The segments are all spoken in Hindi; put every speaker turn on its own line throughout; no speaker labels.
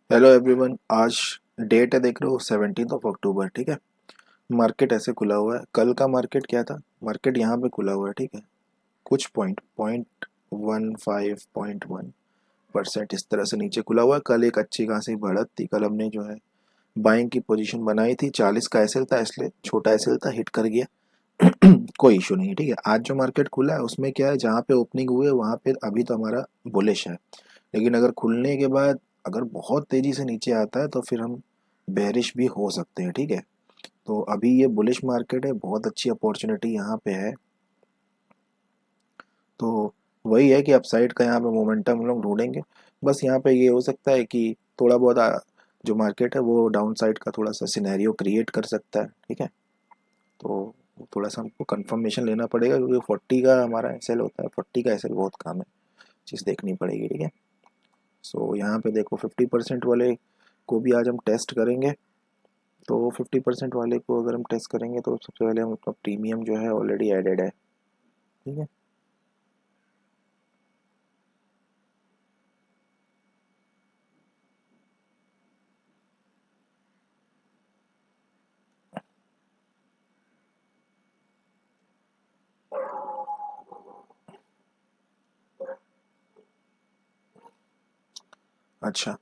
Hello everyone. आज डेट है, देख रहे हो, 17 अक्टूबर। ठीक है। मार्केट ऐसे खुला हुआ है। कल का मार्केट क्या था? मार्केट यहाँ पे खुला हुआ है। ठीक है। कुछ पॉइंट 1 इस तरह से नीचे खुला हुआ है। कल एक अच्छी खासी बढ़त थी। कल हमने जो है बाइंग की पोजीशन बनाई थी। 40 का एसएल था, इसलिए छोटा एसएल था, हिट कर गया। कोई इशू नहीं है। ठीक है। आज जो मार्केट खुला है उसमें क्या है, जहाँ पे ओपनिंग हुई है वहाँ पे अभी तो हमारा बुलिश है। लेकिन अगर खुलने के बाद अगर बहुत तेजी से नीचे आता है तो फिर हम बेरिश भी हो सकते हैं। ठीक है। तो अभी ये बुलिश मार्केट है, बहुत अच्छी अपॉर्चुनिटी यहाँ पे है। तो वही है कि अपसाइड का यहाँ पे मोमेंटम हम लोग ढूंढेंगे। बस यहाँ पे ये हो सकता है कि थोड़ा बहुत जो मार्केट है वो डाउन साइड का थोड़ा सा सिनेरियो क्रिएट कर सकता है। ठीक है। तो थोड़ा सा हमको कंफर्मेशन लेना पड़ेगा, क्योंकि 40 का हमारा एसएल होता है। 40 का एसएल बहुत कम है, चीज़ देखनी पड़ेगी। ठीक है। सो यहाँ पे देखो 50% वाले को भी आज हम टेस्ट करेंगे। तो 50% वाले को अगर हम टेस्ट करेंगे तो सबसे पहले हम अपना प्रीमियम जो है ऑलरेडी एडेड है। ठीक है। अच्छा।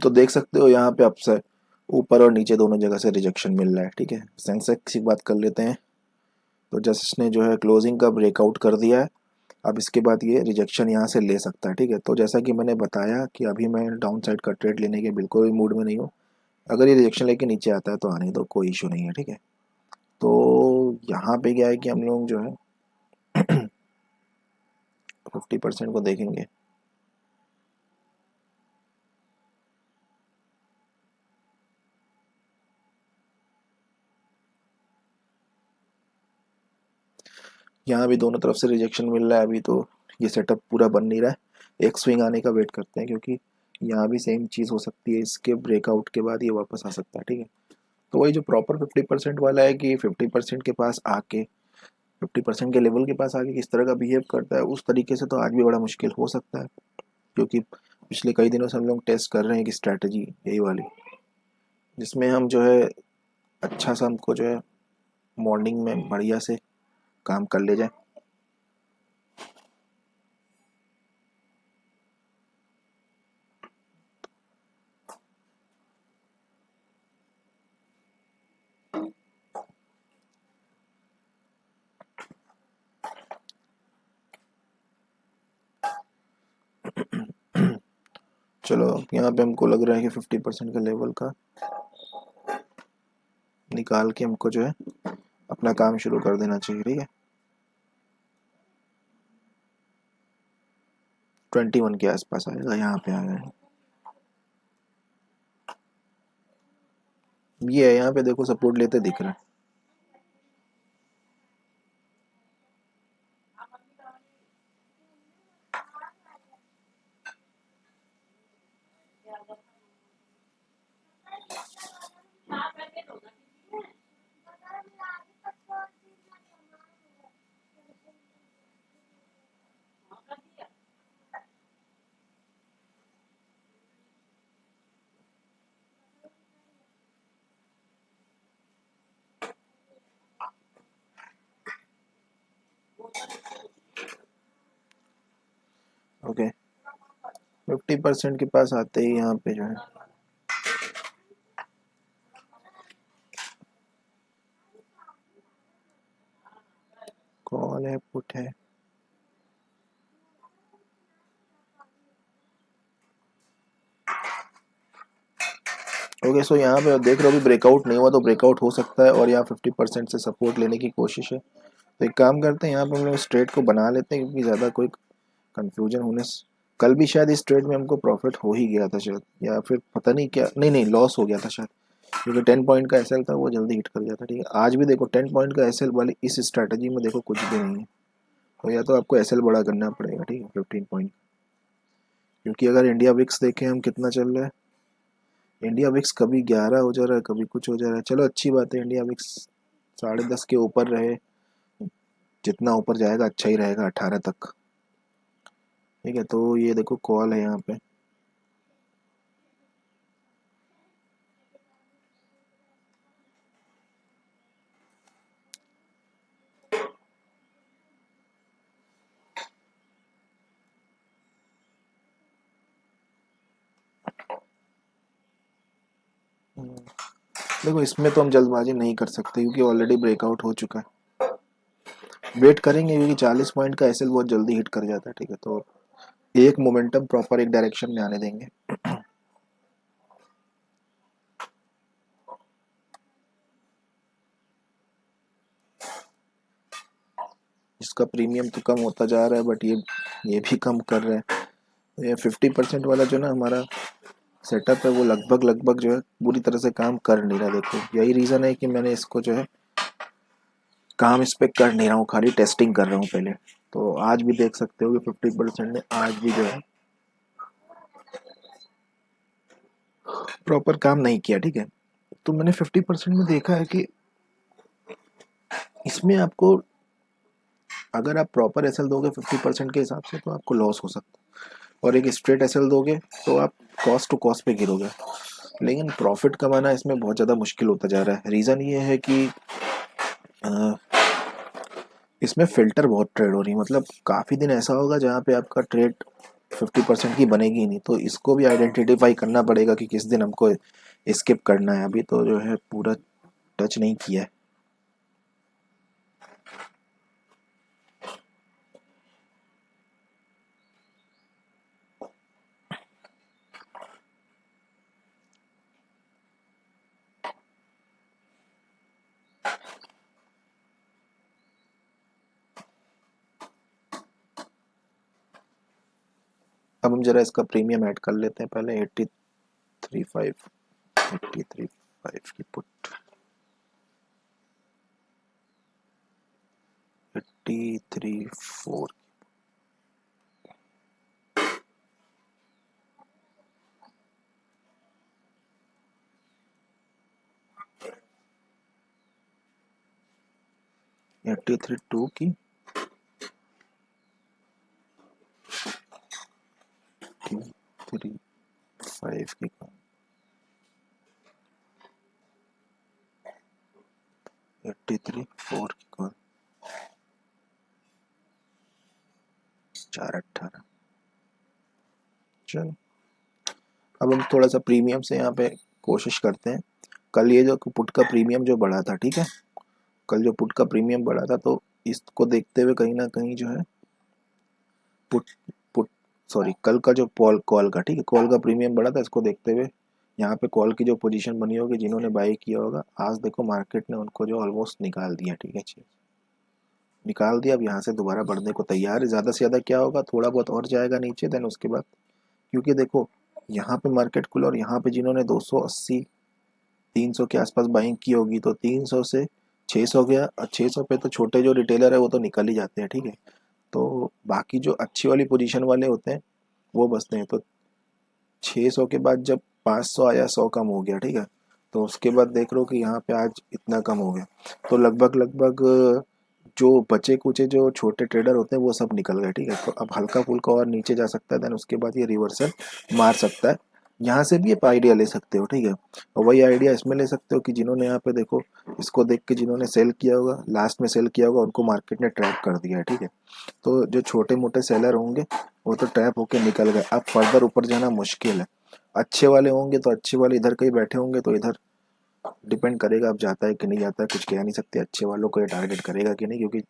तो देख सकते हो यहाँ पे अपसाइड ऊपर और नीचे दोनों जगह से रिजेक्शन मिल रहा है। ठीक है। सेंसेक्स की बात कर लेते हैं। तो जस्ट इसने जो है क्लोजिंग का ब्रेकआउट कर दिया है। अब इसके बाद ये रिजेक्शन यहाँ से ले सकता है। ठीक है। तो जैसा कि मैंने बताया कि अभी मैं डाउन साइड का ट्रेड लेने के बिल्कुल भी मूड में नहीं हूँ। अगर ये रिजेक्शन लेके नीचे आता है तो आने दो, कोई इशू नहीं है। ठीक है। तो यहाँ पे क्या है कि हम लोग जो है 50% को देखेंगे। यहाँ भी दोनों तरफ से रिजेक्शन मिल रहा है। अभी तो ये सेटअप पूरा बन नहीं रहा है। एक स्विंग आने का वेट करते हैं, क्योंकि यहाँ भी सेम चीज़ हो सकती है। इसके ब्रेकआउट के बाद ये वापस आ सकता है। ठीक है। तो वही जो प्रॉपर 50% वाला है कि 50% के पास आके 50% के लेवल के पास आके किस तरह का बिहेव करता है, उस तरीके से तो आज भी बड़ा मुश्किल हो सकता है। क्योंकि पिछले कई दिनों से हम लोग टेस्ट कर रहे हैं कि स्ट्रैटेजी यही वाली, जिसमें हम जो है अच्छा सा हमको जो है मॉर्निंग में बढ़िया से काम कर ले जाए। चलो, यहाँ पे हमको लग रहा है कि 50% का लेवल का निकाल के हमको जो है अपना काम शुरू कर देना चाहिए। ठीक है। 21 के आसपास आएगा, यहाँ पे आ गए। ये है, यहाँ पे देखो सपोर्ट लेते दिख रहा है। ओके। 50% के पास आते ही यहाँ पे जो है कॉल है, पुट है। ओके। सो यहाँ पे देख रहे हो, अभी ब्रेकआउट नहीं हुआ तो ब्रेकआउट हो सकता है, और यहाँ 50% से सपोर्ट लेने की कोशिश है। तो एक काम करते हैं, यहाँ पे हम लोग स्ट्रेट को बना लेते हैं, क्योंकि ज़्यादा कोई कंफ्यूजन होने से कल भी शायद इस ट्रेड में हमको प्रॉफिट हो ही गया था शायद, या फिर पता नहीं क्या, नहीं नहीं, लॉस हो गया था शायद। क्योंकि 10 पॉइंट का एसएल था, वो जल्दी हिट कर गया था। ठीक है। आज भी देखो 10 पॉइंट का एसएल वाली इस स्ट्रैटेजी में देखो कुछ भी नहीं है। तो या तो आपको एसएल बड़ा करना पड़ेगा। ठीक है। 15 पॉइंट। क्योंकि अगर इंडिया विक्स देखें हम कितना चल रहा है, इंडिया विक्स कभी 11 हो जा रहा है, कभी कुछ हो जा रहा है। चलो अच्छी बात है, इंडिया विक्स 10.5 के ऊपर रहे। जितना ऊपर जाएगा अच्छा ही रहेगा, 18 तक। ठीक है। तो ये देखो कॉल है यहाँ पे। देखो इसमें तो हम जल्दबाजी नहीं कर सकते क्योंकि ऑलरेडी ब्रेकआउट हो चुका है। वेट करेंगे क्योंकि 40 पॉइंट का एसएल बहुत जल्दी हिट कर जाता है, ठीक है। तो एक मोमेंटम प्रॉपर एक डायरेक्शन में आने देंगे। इसका प्रीमियम तो कम होता जा रहा है बट ये भी कम कर रहे हैं। तो ये 50% वाला जो ना हमारा सेटअप है वो लगभग लगभग जो है पूरी तरह से काम कर नहीं रहा। देखो यही रीज़न है कि मैंने इसको जो है काम इस पे कर नहीं रहा हूँ, खाली टेस्टिंग कर रहा हूँ पहले। तो आज भी देख सकते हो कि 50% ने आज भी जो है प्रॉपर काम नहीं किया, ठीक है। तो मैंने 50% में देखा है कि इसमें आपको अगर आप प्रॉपर एसएल दोगे 50% के हिसाब से तो आपको लॉस हो सकता है, और एक स्ट्रेट एसएल दोगे तो आप कॉस्ट टू कॉस्ट पे गिरोगे। लेकिन प्रॉफिट कमाना इसमें बहुत ज़्यादा मुश्किल होता जा रहा है। रीज़न ये है कि इसमें फ़िल्टर बहुत ट्रेड हो रही है। मतलब काफ़ी दिन ऐसा होगा जहाँ पे आपका ट्रेड 50% की बनेगी ही नहीं। तो इसको भी आइडेंटिफाई करना पड़ेगा कि किस दिन हमको स्किप करना है। अभी तो जो है पूरा टच नहीं किया है। अब हम जरा इसका प्रीमियम ऐड कर लेते हैं पहले। 83.5 की पुट, 83.4। 83.2 की 83.5 की 83.4 की कॉल 4.18। चलो अब हम थोड़ा सा प्रीमियम से यहाँ पे कोशिश करते हैं। कल ये जो पुट का प्रीमियम जो बढ़ा था, ठीक है, कल जो पुट का प्रीमियम बढ़ा था तो इसको देखते हुए कहीं ना कहीं जो है पुट पुट सॉरी कल का जो कॉल का, ठीक है, कॉल का प्रीमियम बढ़ा था। इसको देखते हुए यहाँ पे कॉल की जो पोजीशन बनी होगी जिन्होंने बाई किया होगा, आज देखो मार्केट ने उनको जो ऑलमोस्ट निकाल दिया, ठीक है, निकाल दिया। अब यहाँ से दोबारा बढ़ने को तैयार है। ज़्यादा से ज़्यादा क्या होगा, थोड़ा बहुत और जाएगा नीचे, देन उसके बाद क्योंकि देखो यहाँ पे मार्केट खुला और यहाँ पे जिन्होंने 280 300 के आसपास बाइंग की होगी तो 300 से 600 गया, और 600 पे तो छोटे जो रिटेलर है वो तो निकल ही जाते हैं, ठीक है। तो बाकी जो अच्छी वाली पोजीशन वाले होते हैं वो बचते हैं। तो 600 के बाद जब 500 आया, 100 कम हो गया, ठीक है, तो उसके बाद देख लो कि यहाँ पे आज इतना कम हो गया। तो लगभग लगभग जो बचे कुचे जो छोटे ट्रेडर होते हैं वो सब निकल गए, ठीक है। तो अब हल्का फुल्का और नीचे जा सकता है, देन उसके बाद ये रिवर्सल मार सकता है। यहाँ से भी आप आइडिया ले सकते हो, ठीक है। और वही आइडिया इसमें ले सकते हो कि जिन्होंने यहाँ पे देखो इसको देख के जिन्होंने सेल किया होगा, लास्ट में सेल किया होगा, उनको मार्केट ने ट्रैप कर दिया है, ठीक है। तो जो छोटे मोटे सेलर होंगे वो तो ट्रैप होके निकल गए। अब फर्दर ऊपर जाना मुश्किल है। अच्छे वाले होंगे तो अच्छे वाले इधर कहीं बैठे होंगे तो इधर डिपेंड करेगा अब जाता है कि नहीं जाता है, कुछ कह नहीं सकते। अच्छे वालों को ये टारगेट करेगा कि नहीं, क्योंकि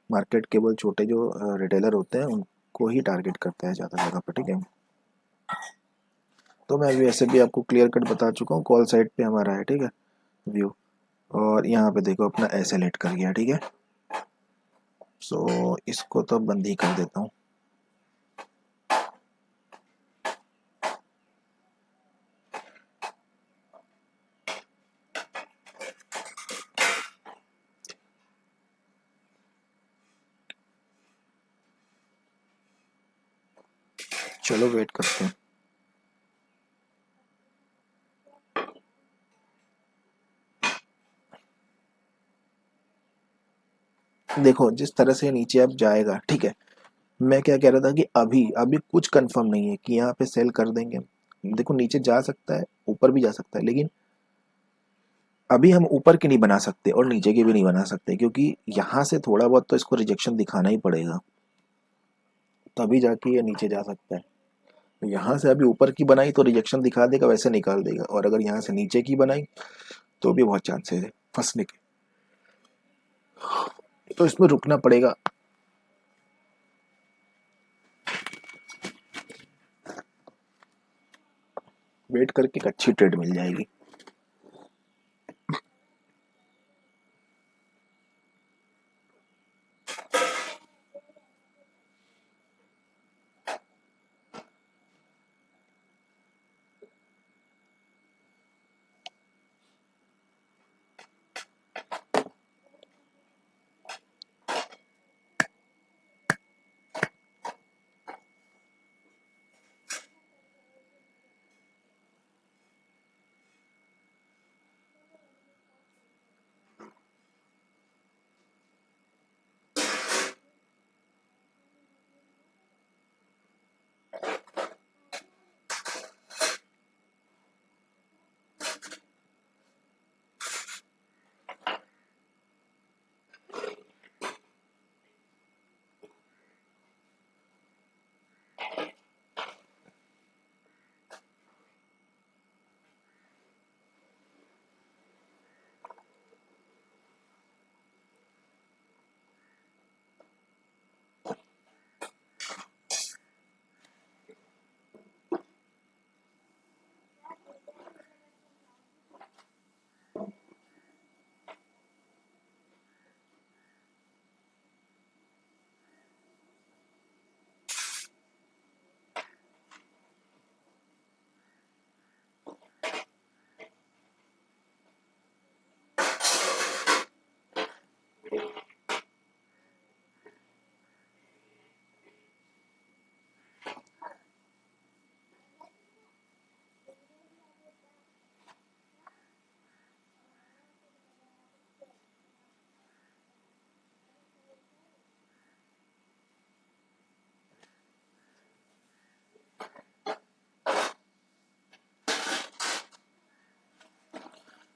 मार्केट केवल छोटे जो रिटेलर होते हैं उनको ही टारगेट करता है ज़्यादा जगह पर, ठीक है। तो मैं अभी ऐसे भी आपको क्लियर कट बता चुका हूँ। कॉल साइड पे हमारा है, ठीक है, व्यू। और यहाँ पे देखो अपना ऐसे लेट कर गया, ठीक है। सो इसको तो बंद ही कर देता हूँ। चलो वेट करते हैं। देखो जिस तरह से नीचे अब जाएगा, ठीक है, मैं क्या कह रहा था कि अभी अभी कुछ कंफर्म नहीं है कि यहाँ पे सेल कर देंगे। देखो नीचे जा सकता है, ऊपर भी जा सकता है, लेकिन अभी हम ऊपर की नहीं बना सकते और नीचे की भी नहीं बना सकते, क्योंकि यहाँ से थोड़ा बहुत तो इसको रिजेक्शन दिखाना ही पड़ेगा, तभी जाके ये नीचे जा सकता है। यहाँ से अभी ऊपर की बनाई तो रिजेक्शन दिखा देगा, वैसे निकाल देगा, और अगर यहाँ से नीचे की बनाई तो भी बहुत चांसेस है फंसने के। तो इसमें रुकना पड़ेगा। वेट करके एक अच्छी ट्रेड मिल जाएगी।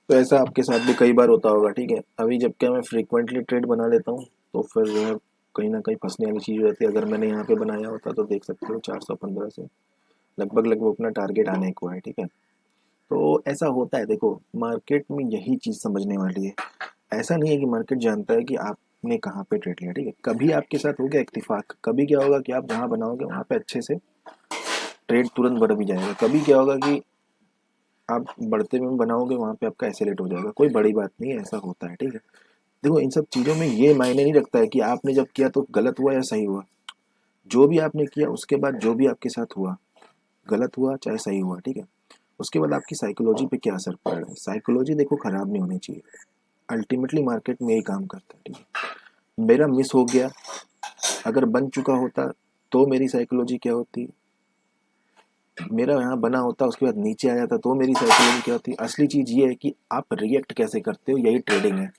तो ऐसा आपके साथ भी कई बार होता होगा, ठीक है। अभी जब क्या मैं फ्रीक्वेंटली ट्रेड बना लेता हूँ तो फिर जो है कहीं ना कहीं फंसने वाली चीज़ हो जाती है। अगर मैंने यहाँ पे बनाया होता तो देख सकते हो 415 से लगभग लगभग अपना टारगेट आने को है, ठीक है। तो ऐसा होता है, देखो मार्केट में यही चीज़ समझने वाली है। ऐसा नहीं है कि मार्केट जानता है कि आपने कहाँ पे ट्रेड लिया, ठीक है। कभी आपके साथ हो गया इत्तेफाक, कभी क्या होगा कि आप जहाँ बनाओगे वहाँ पे अच्छे से ट्रेड तुरंत बढ़ भी जाएगा, कभी क्या होगा कि आप बढ़ते में बनाओगे वहाँ पे आपका एक्सेलेरेट हो जाएगा। कोई बड़ी बात नहीं है, ऐसा होता है, ठीक है। देखो इन सब चीज़ों में ये मायने नहीं रखता है कि आपने जब किया तो गलत हुआ या सही हुआ। जो भी आपने किया उसके बाद जो भी आपके साथ हुआ, गलत हुआ चाहे सही हुआ, ठीक है, उसके बाद आपकी साइकोलॉजी पे क्या असर पड़ रहा है। साइकोलॉजी देखो खराब नहीं होनी चाहिए। अल्टीमेटली मार्केट में यही काम करता है, ठीक है। मेरा मिस हो गया, अगर बन चुका होता तो मेरी साइकोलॉजी क्या होती, मेरा यहाँ बना होता उसके बाद नीचे आ जाता तो मेरी साइकोलॉजी क्या होती। असली चीज़ ये है कि आप रिएक्ट कैसे करते हो, यही ट्रेडिंग है।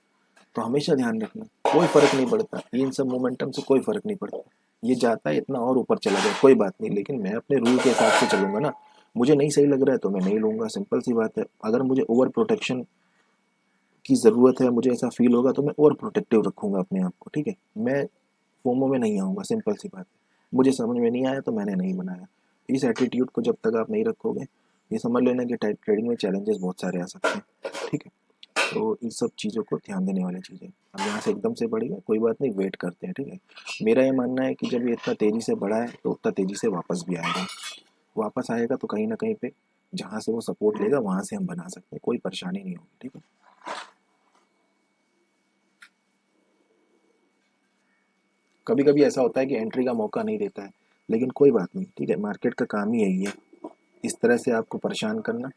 तो हमेशा ध्यान रखना, कोई फर्क नहीं पड़ता, इन सब मोमेंटम से कोई फर्क नहीं पड़ता। ये जाता है इतना और ऊपर चला जाए कोई बात नहीं, लेकिन मैं अपने रूल के हिसाब से चलूंगा ना। मुझे नहीं सही लग रहा है तो मैं नहीं लूंगा, सिंपल सी बात है। अगर मुझे ओवर प्रोटेक्शन की ज़रूरत है, मुझे ऐसा फील होगा तो मैं ओवर प्रोटेक्टिव रखूंगा अपने आप को, ठीक है। मैं फोमो में नहीं आऊँगा, सिंपल सी बात है। मुझे समझ में नहीं आया तो मैंने नहीं बनाया। इस एटीट्यूड को जब तक आप नहीं रखोगे, ये समझ लेना कि टाइप ट्रेडिंग में चैलेंजेस बहुत सारे आ सकते हैं, ठीक है। तो इन सब चीज़ों को ध्यान देने वाली चीज़ें। अब यहाँ से एकदम से बढ़ी है कोई बात नहीं, वेट करते हैं, ठीक है। मेरा ये मानना है कि जब ये इतना तेज़ी से बढ़ा है तो उतना तेज़ी से वापस भी आएगा। वापस आएगा तो कहीं ना कहीं पे जहाँ से वो सपोर्ट लेगा वहाँ से हम बना सकते हैं, कोई परेशानी नहीं होगी, ठीक है। कभी कभी ऐसा होता है कि एंट्री का मौका नहीं देता है, लेकिन कोई बात नहीं, ठीक है। मार्केट का काम ही यही है, इस तरह से आपको परेशान करना।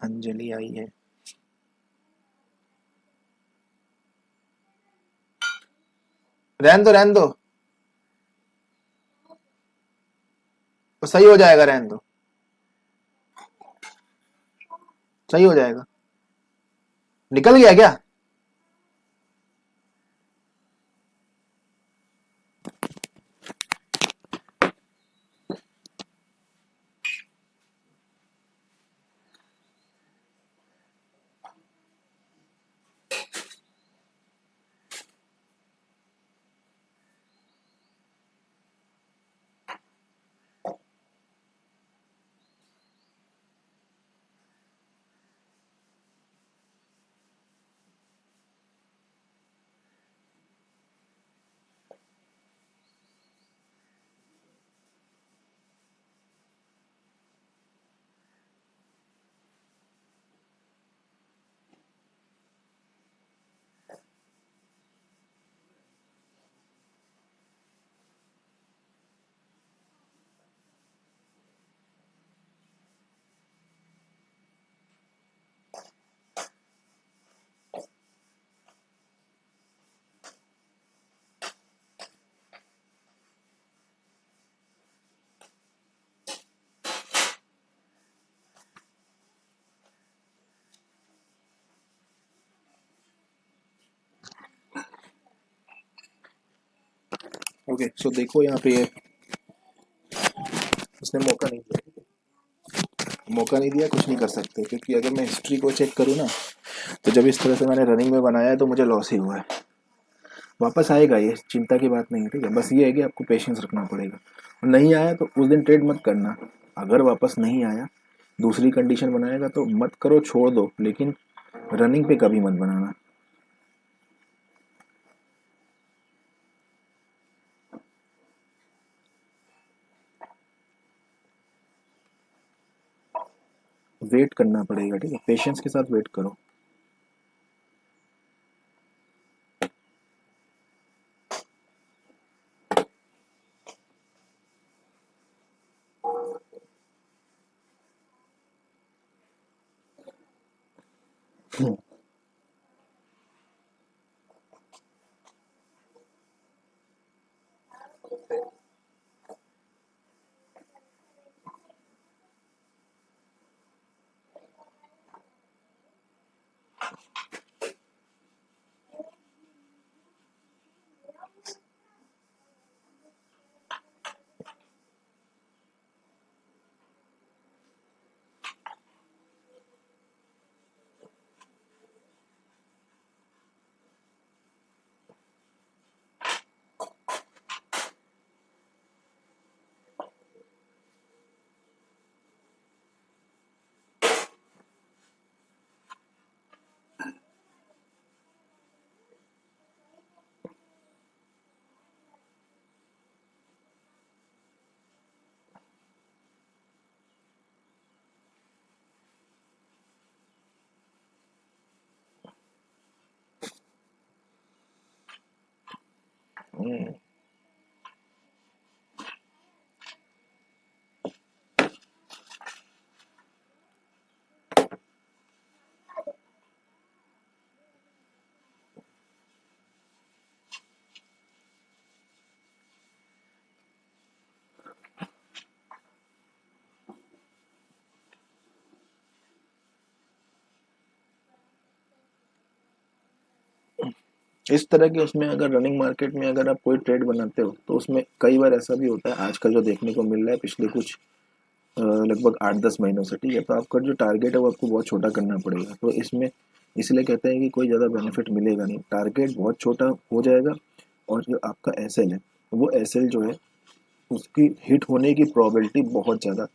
अंजलि आई है। रहने दो रहने दो, तो सही हो जाएगा, रहने दो, सही हो जाएगा। निकल गया क्या? ओके सो देखो यहाँ पे ये उसने मौका नहीं दिया, मौका नहीं दिया, कुछ नहीं कर सकते, क्योंकि अगर मैं हिस्ट्री को चेक करूँ ना, तो जब इस तरह से मैंने रनिंग में बनाया है तो मुझे लॉस ही हुआ है। वापस आएगा, ये चिंता की बात नहीं है, ठीक है, बस ये है कि आपको पेशेंस रखना पड़ेगा। और नहीं आया तो उस दिन ट्रेड मत करना। अगर वापस नहीं आया, दूसरी कंडीशन बनाएगा तो मत करो, छोड़ दो, लेकिन रनिंग पे कभी मत बनाना। वेट करना पड़ेगा, ठीक है, पेशेंस के साथ वेट करो। इस तरह के उसमें अगर रनिंग मार्केट में अगर आप कोई ट्रेड बनाते हो तो उसमें कई बार ऐसा भी होता है, आजकल जो देखने को मिल रहा है पिछले कुछ लगभग 8-10 महीनों से, ठीक है, तो आपका जो टारगेट है वो आपको बहुत छोटा करना पड़ेगा। तो इसमें इसलिए कहते हैं कि कोई ज़्यादा बेनिफिट मिलेगा नहीं, टारगेट बहुत छोटा हो जाएगा, और जो आपका एसएल है, वो एसएल जो है उसकी हिट होने की प्रोबेबिलिटी बहुत ज़्यादा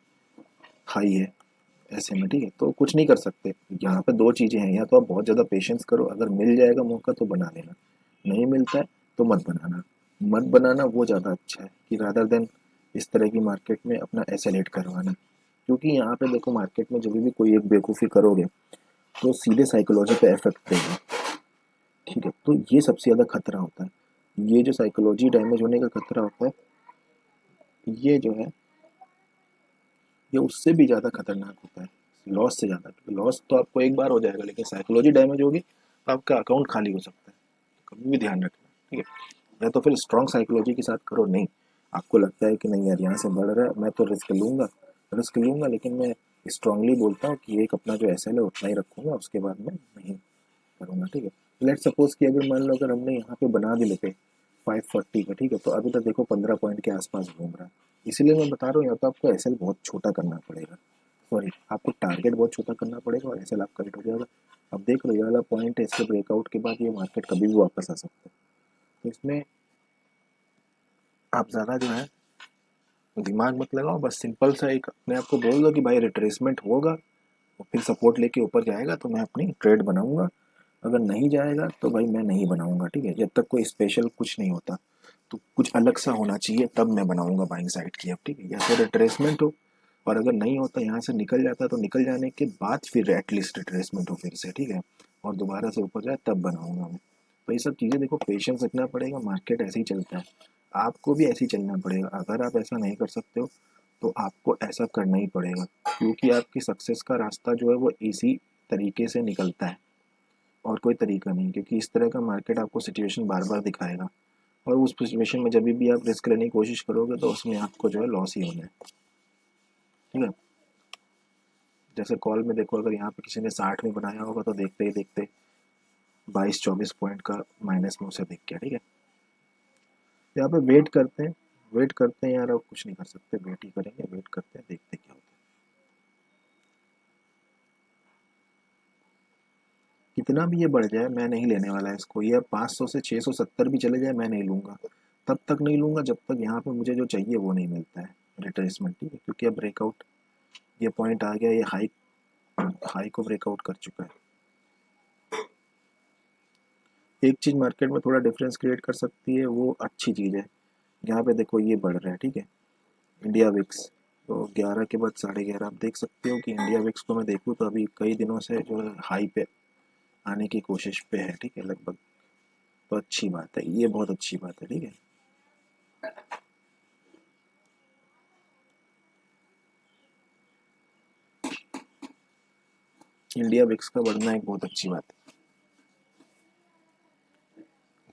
हाई है ऐसे में, ठीक है, तो कुछ नहीं कर सकते। यहाँ पे दो चीज़ें हैं, या तो आप बहुत ज़्यादा पेशेंस करो, अगर मिल जाएगा मौका तो बना लेना, नहीं मिलता है तो मत बनाना। मत बनाना वो ज़्यादा अच्छा है कि रादर देन इस तरह की मार्केट में अपना एसेलेट करवाना। क्योंकि यहाँ पे देखो, मार्केट में जब भी कोई एक बेवकूफ़ी करोगे तो सीधे साइकोलॉजी पे इफेक्ट देगा, ठीक है, तो ये सबसे ज़्यादा खतरा होता है। ये जो साइकोलॉजी डैमेज होने का खतरा होता है, ये जो है, ये उससे भी ज़्यादा खतरनाक होता है, लॉस से ज़्यादा, क्योंकि लॉस तो आपको एक बार हो जाएगा, लेकिन साइकोलॉजी डैमेज होगी तो आपका अकाउंट खाली हो सकता है, तो कभी भी ध्यान रखना, ठीक है। या तो फिर स्ट्रॉन्ग साइकोलॉजी के साथ करो। नहीं, आपको लगता है कि नहीं यार यहाँ से बढ़ रहा है, मैं तो रिस्क लूँगा, लेकिन मैं स्ट्रांगली बोलता हूँ कि एक अपना जो एसएल है उतना ही रखूँगा, उसके बाद मैं नहीं करूँगा, ठीक है। लेट सपोज कि अगर मान लो अगर हमने यहाँ पे बना भी लेते 540 का, ठीक है, तो अभी तक देखो 15 पॉइंट के आसपास घूम रहा है। इसीलिए मैं बता रहा हूँ, या तो आपको एसएल बहुत छोटा करना पड़ेगा, सॉरी आपको टारगेट बहुत छोटा करना पड़ेगा, और एसएल आपका हिट हो जाएगा। अब देख लो ये वाला पॉइंट है, इसके ब्रेकआउट के बाद ये मार्केट कभी भी वापस आ सकता है। तो इसमें आप ज़्यादा जो है दिमाग मत लगाओ, बस सिंपल सा एक अपने आप को बोल दो कि भाई रिट्रेसमेंट होगा और फिर सपोर्ट लेके ऊपर जाएगा तो मैं अपनी ट्रेड बनाऊंगा, अगर नहीं जाएगा तो भाई मैं नहीं बनाऊंगा, ठीक है। जब तक कोई स्पेशल कुछ नहीं होता तो कुछ अलग सा होना चाहिए, तब मैं बनाऊंगा बाइंग साइड की अब, ठीक है। या तो रिट्रेसमेंट हो, और अगर नहीं होता यहाँ से निकल जाता तो निकल जाने के बाद फिर एटलीस्ट रिट्रेसमेंट हो फिर से, ठीक है, और दोबारा से ऊपर जाए तब बनाऊंगा मैं। तो ये सब चीज़ें देखो, पेशेंस रखना पड़ेगा, मार्केट ऐसे ही चलता है, आपको भी ऐसे ही चलना पड़ेगा। अगर आप ऐसा नहीं कर सकते हो तो आपको ऐसा करना ही पड़ेगा, क्योंकि आपकी सक्सेस का रास्ता जो है वो इसी तरीके से निकलता है, और कोई तरीका नहीं, क्योंकि इस तरह का मार्केट आपको सिचुएशन बार बार दिखाएगा, और उस सिचुएशन में जब भी आप रिस्क लेने की कोशिश करोगे तो उसमें आपको जो है लॉस ही होना है, ठीक है। जैसे कॉल में देखो, अगर यहाँ पे किसी ने 60 में बनाया होगा तो देखते ही देखते 22-24 पॉइंट का माइनस में उसे दिख गया, ठीक है। यहाँ पे वेट करते हैं यार, और कुछ नहीं कर सकते, वेट ही करेंगे, वेट करते हैं, देखते क्या होता है। कितना भी ये बढ़ जाए मैं नहीं लेने वाला है इसको, ये 500 से 670 भी चले जाए मैं नहीं लूँगा, तब तक नहीं लूँगा जब तक यहाँ पे मुझे जो चाहिए वो नहीं मिलता है, रिट्रेसमेंट, ठीक है। क्योंकि अब ब्रेकआउट ये पॉइंट आ गया, ये हाई हाई को ब्रेकआउट कर चुका है। एक चीज़ मार्केट में थोड़ा डिफरेंस क्रिएट कर सकती है, वो अच्छी चीज़ है। यहाँ पे देखो ये बढ़ रहा है, ठीक है, इंडिया विक्स, तो 11 के बाद 11:30 आप देख सकते हो कि इंडिया विक्स को मैं देखूँ तो अभी कई दिनों से जो है हाई पे आने की कोशिश पे है, ठीक है, लगभग। तो अच्छी बात है, ये बहुत अच्छी बात है, ठीक है। इंडिया विक्स का बढ़ना एक बहुत अच्छी बात है,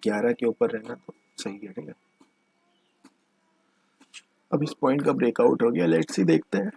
11 के ऊपर रहना तो सही है, ठीक है। अब इस पॉइंट का ब्रेकआउट हो गया, लेट्स सी देखते हैं।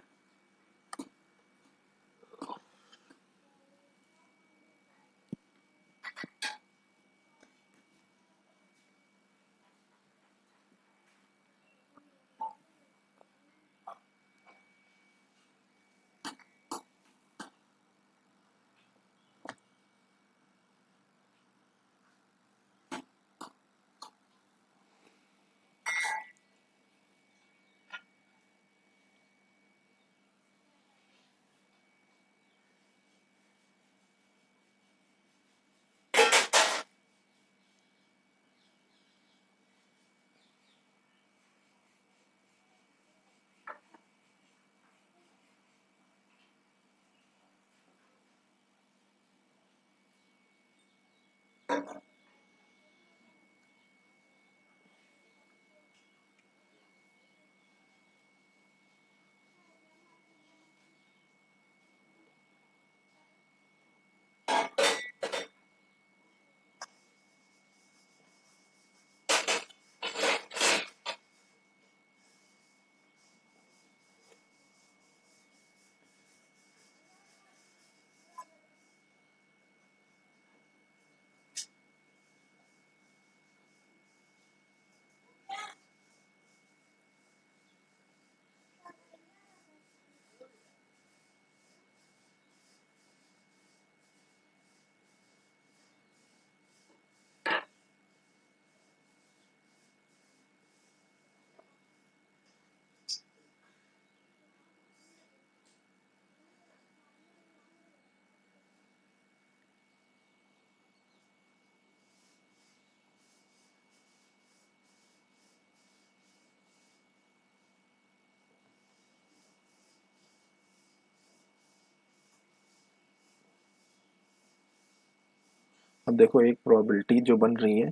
अब देखो एक प्रोबेबिलिटी जो बन रही है,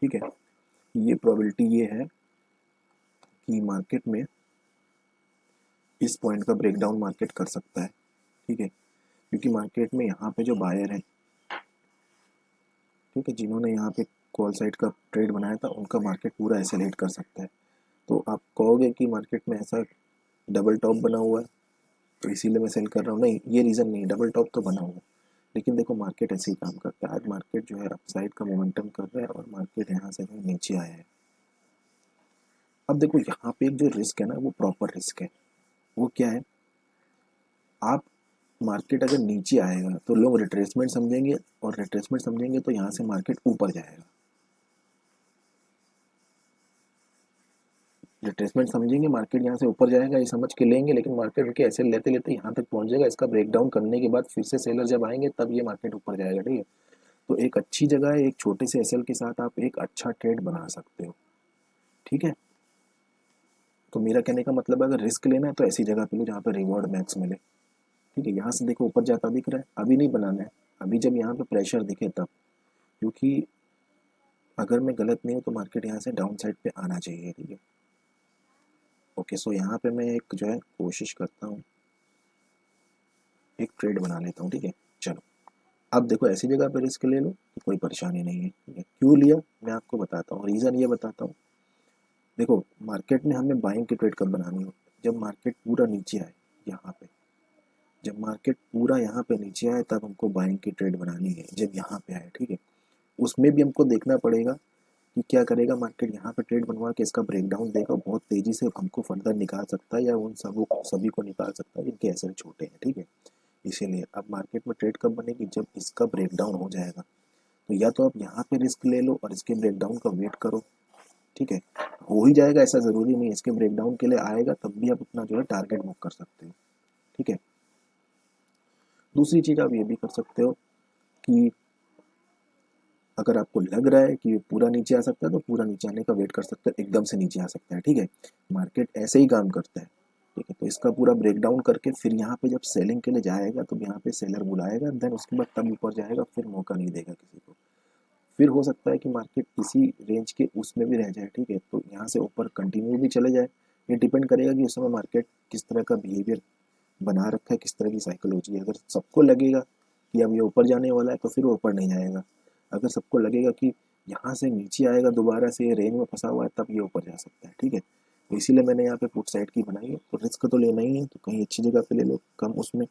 ठीक है, ये प्रोबेबिलिटी ये है कि मार्केट में इस पॉइंट का ब्रेकडाउन मार्केट कर सकता है, ठीक है, क्योंकि मार्केट में यहाँ पे जो बायर हैं, ठीक है, जिन्होंने यहाँ पे कॉल साइड का ट्रेड बनाया था उनका मार्केट पूरा एसेलेरेट कर सकता है। तो आप कहोगे कि मार्केट में ऐसा डबल टॉप बना हुआ है तो इसीलिए मैं सेल कर रहा हूँ, नहीं ये रीज़न नहीं, डबल टॉप तो बना हुआ है, लेकिन देखो मार्केट ऐसे ही काम करता है। आज मार्केट जो है अपसाइड का मोमेंटम कर रहा है और मार्केट यहाँ से भी नीचे आया है। अब देखो यहाँ पे एक जो रिस्क है ना वो प्रॉपर रिस्क है। वो क्या है, आप मार्केट अगर नीचे आएगा तो लोग रिट्रेसमेंट समझेंगे और रिट्रेसमेंट समझेंगे तो यहाँ से मार्केट ऊपर जाएगा। रिट्रेसमेंट समझेंगे मार्केट यहाँ से ऊपर जाएगा ये समझ के लेंगे, लेकिन मार्केट रुके ऐसे लेते लेते यहाँ तक पहुँच जाएगा। इसका ब्रेकडाउन करने के बाद फिर से सेलर जब आएंगे तब ये मार्केट ऊपर जाएगा। ठीक है, तो एक अच्छी जगह है, एक छोटे से एसएल के साथ आप एक अच्छा ट्रेड बना सकते हो। ठीक है, तो मेरा कहने का मतलब अगर रिस्क लेना है तो ऐसी जगह पे लो जहाँ पे रिवॉर्ड मैक्स मिले। ठीक है, यहाँ से देखो ऊपर जाता दिख रहा है, अभी नहीं बनाना है, अभी जब यहाँ पे प्रेशर दिखे तब, क्योंकि अगर मैं गलत नहीं हूँ तो मार्केट यहाँ से डाउन साइड पे आना चाहिए। ठीक है, ओके, सो यहाँ पे मैं एक जो है कोशिश करता हूँ, एक ट्रेड बना लेता हूँ। ठीक है, चलो अब देखो ऐसी जगह पे रिस्क ले लो तो कोई परेशानी नहीं है। ठीक है, क्यों लिया मैं आपको बताता हूँ, रीज़न ये बताता हूँ। देखो मार्केट में हमें बाइंग की ट्रेड कब बनानी है, जब मार्केट पूरा नीचे आए यहाँ पे, जब मार्केट पूरा यहाँ पे नीचे आए तब हमको बाइंग की ट्रेड बनानी है, जब यहाँ पे आए। ठीक है, उसमें भी हमको देखना पड़ेगा कि क्या करेगा मार्केट, यहाँ पे ट्रेड बनवा के इसका ब्रेकडाउन देगा, बहुत तेजी से हमको फर्दर निकाल सकता है या उन सभी को निकाल सकता है जिनके एसेट छोटे हैं। ठीक है, इसीलिए अब मार्केट में ट्रेड कब बनेगी, जब इसका ब्रेकडाउन हो जाएगा। तो या तो आप यहाँ पे रिस्क ले लो और इसके ब्रेकडाउन का वेट करो। ठीक है, हो ही जाएगा ऐसा ज़रूरी नहीं है, इसके ब्रेकडाउन के लिए आएगा तब भी आप अपना जो है टारगेट बुक कर सकते हो। ठीक है, दूसरी चीज़ आप ये भी कर सकते हो कि अगर आपको लग रहा है कि पूरा नीचे आ सकता है तो पूरा नीचे आने का वेट कर सकते हो, एकदम से नीचे आ सकता है। ठीक है, मार्केट ऐसे ही काम करता है। ठीक है, तो इसका पूरा ब्रेकडाउन करके फिर यहाँ पे जब सेलिंग के लिए जाएगा तो यहाँ पे सेलर बुलाएगा, देन उसके बाद तब ऊपर जाएगा, फिर मौका नहीं देगा किसी को। फिर हो सकता है कि मार्केट इसी रेंज के उसमें भी रह जाए। ठीक है, तो यहाँ से ऊपर कंटिन्यू भी चले जाए, ये डिपेंड करेगा कि उस समय मार्केट किस तरह का बिहेवियर बना रखा है, किस तरह की साइकोलॉजी है। अगर सबको लगेगा कि अब ये ऊपर जाने वाला है तो फिर वो ऊपर नहीं जाएगा। अगर सबको लगेगा कि यहाँ से नीचे आएगा दोबारा से, ये रेंज में फंसा हुआ है, तब ये ऊपर जा सकता है। ठीक है, तो इसीलिए मैंने यहाँ पे पुट साइड की बनाई है। तो रिस्क तो लेना ही है तो कहीं अच्छी जगह पे ले लो कम उसमें।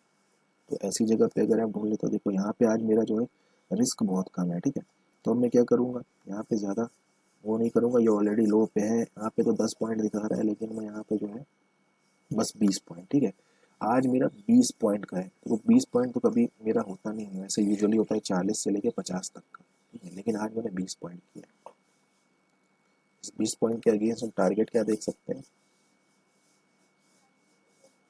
तो ऐसी जगह पे अगर आप ढूंढ लेते हो, देखो यहाँ पे आज मेरा जो है रिस्क बहुत कम है। ठीक है, तो अब मैं क्या करूँगा, यहाँ पे ज़्यादा वो नहीं करूँगा, ये ऑलरेडी लो पे है, यहाँ पे तो 10 पॉइंट दिखा रहा है, लेकिन मैं यहाँ पे जो है बस 20 पॉइंट। ठीक है, आज मेरा 20 पॉइंट का है, तो 20 पॉइंट तो कभी मेरा होता नहीं है, वैसे यूजुअली होता है 40 से लेके 50 तक का। ठीक है, लेकिन आज मैंने 20 पॉइंट किया। इस 20 पॉइंट के अगेंस्ट हम टारगेट क्या देख सकते हैं,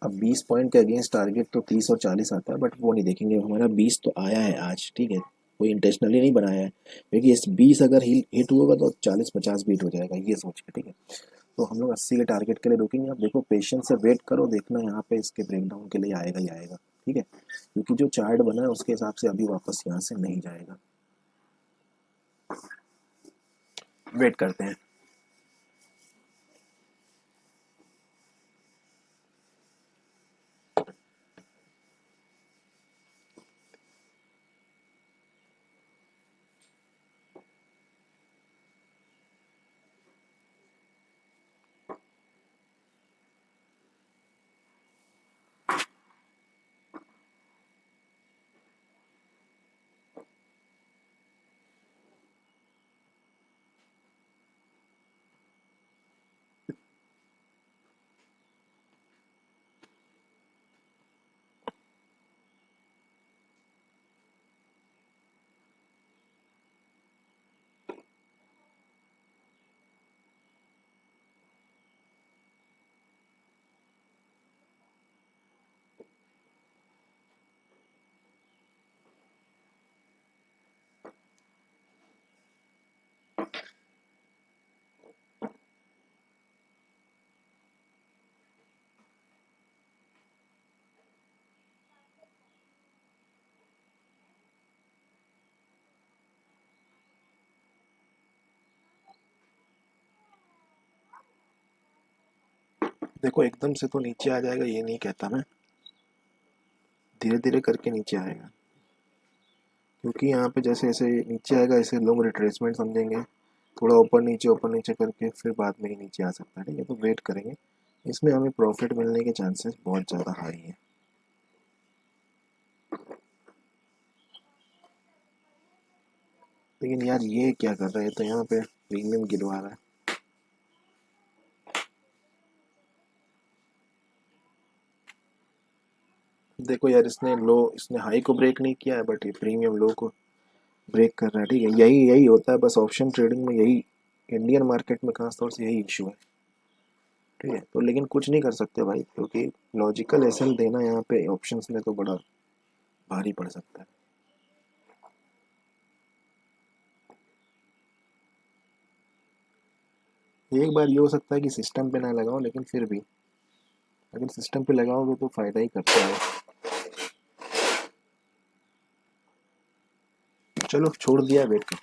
अब 20 पॉइंट के अगेंस्ट टारगेट तो 30 और 40 आता है, बट वो नहीं देखेंगे, हमारा 20 तो आया है आज। ठीक है, कोई इंटेंशनली नहीं बनाया है, क्योंकि इस 20 अगर हिट होगा तो 40-50 भी हिट हो जाएगा, ये सोच के। ठीक है, तो हम लोग 80 के टारगेट के लिए रुकेंगे। अब देखो पेशेंस से वेट करो, देखना यहाँ पे इसके ब्रेकडाउन के लिए आएगा ही आएगा। ठीक है, क्योंकि जो चार्ट बना है उसके हिसाब से अभी वापस यहाँ से नहीं जाएगा, वेट करते हैं। देखो एकदम से तो नीचे आ जाएगा ये नहीं कहता मैं, धीरे धीरे करके नीचे आएगा। क्योंकि यहाँ पे जैसे ऐसे नीचे आएगा ऐसे लोग रिट्रेसमेंट समझेंगे, थोड़ा ऊपर नीचे करके फिर बाद में ही नीचे आ सकता है। ठीक है, तो वेट करेंगे, इसमें हमें प्रॉफिट मिलने के चांसेस बहुत ज़्यादा हाई हैं। लेकिन यार ये क्या कर रहा है, तो यहाँ पे प्रीमियम गिरवा रहा है। देखो यार, इसने हाई को ब्रेक नहीं किया है, बट ये प्रीमियम लो को ब्रेक कर रहा है। ठीक है, यही यही होता है बस ऑप्शन ट्रेडिंग में, यही इंडियन मार्केट में खासतौर से यही इशू है। ठीक है, तो लेकिन कुछ नहीं कर सकते भाई, क्योंकि लॉजिकल एसएल देना यहाँ पे ऑप्शंस में तो बड़ा भारी पड़ सकता है। एक बार ये हो सकता है कि सिस्टम पे ना लगाओ, लेकिन फिर भी अगर सिस्टम पे लगाओगे तो फायदा ही करता है। चलो छोड़ दिया, वेट कर।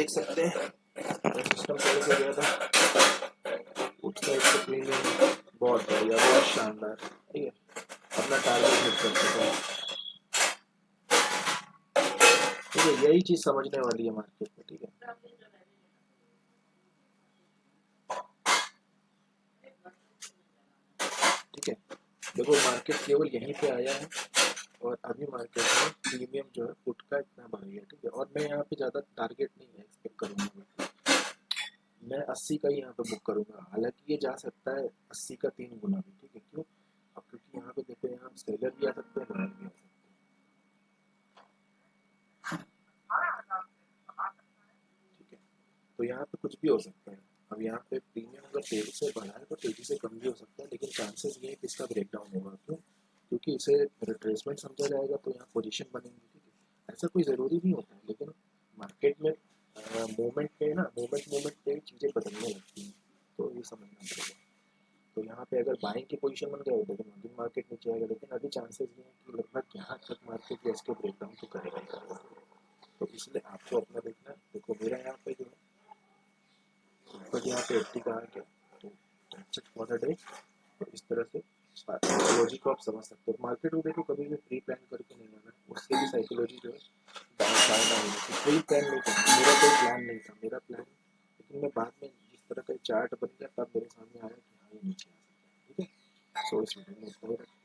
देख सकते हैं सिस्टम पहले से गया था उस साइड से प्रीमियम बहुत बढ़िया बहुत शानदार। ठीक है, अपना टारगेट हिट कर सकते हैं। ठीक है, यही चीज समझने वाली है मार्केट में। ठीक है, ठीक है, देखो मार्केट केवल यहीं पे आया है और अभी मार्केट में प्रीमियम जो है पुट का इतना बढ़ गया। ठीक है, और मैं यहाँ पे ज़्यादा टारगेट नहीं है एक्सपेक्ट करूँगा, मैं 80 का ही यहाँ पे बुक करूँगा। हालांकि ये जा सकता है 80 का 3 गुना भी। ठीक है, क्यों? अब क्योंकि यहाँ पे देखो यहाँ सेलर भी आ सकते हैं बायर भी आ सकते हैं। ठीक है, तो यहाँ पे कुछ भी हो सकता है। अब यहाँ पे प्रीमियम अगर तेजी से बढ़ा है तो तेजी से कम भी हो सकता है, लेकिन चांसेस ये है कि इसका ब्रेकडाउन होगा। क्यों? क्योंकि इसे रिट्रेसमेंट समझा जाएगा तो यहाँ पोजीशन बनेंगी। ठीक है, ऐसा कोई ज़रूरी नहीं होता है, लेकिन मार्केट में मूवमेंट पे ना मूवमेंट पे चीज़ें बदलने लगती हैं, तो ये समझना पड़ेगा। तो यहाँ पे अगर बाइंग की पोजीशन बन गया तो अगेन मार्केट नीचे आएगा, लेकिन अभी चांसेस ये हैं कि लगभग यहाँ तक मार्केट या इसके ब्रेकडाउन तो करेगा ही करेगा। तो इसलिए आपको अपना देखना है। देखो मेरा यहाँ पे जो है बट यहाँ पे 80 का आ गया तो that's it for the day. तो इस तरह से साइकोलॉजी को आप समझ सकते हो। मार्केट को देखो कभी भी प्री प्लान करके नहीं आना, उससे भी साइकोलॉजी जो है फायदा होगा। प्री प्लान नहीं करना, मेरा कोई प्लान नहीं था, मेरा प्लान लेकिन मैं बाद में जिस तरह का चार्ट बन गया तब मेरे सामने आया कि हाँ ये नीचे आ सकता है। ठीक है, सो इस वीडियो में इतना ही रखते हैं।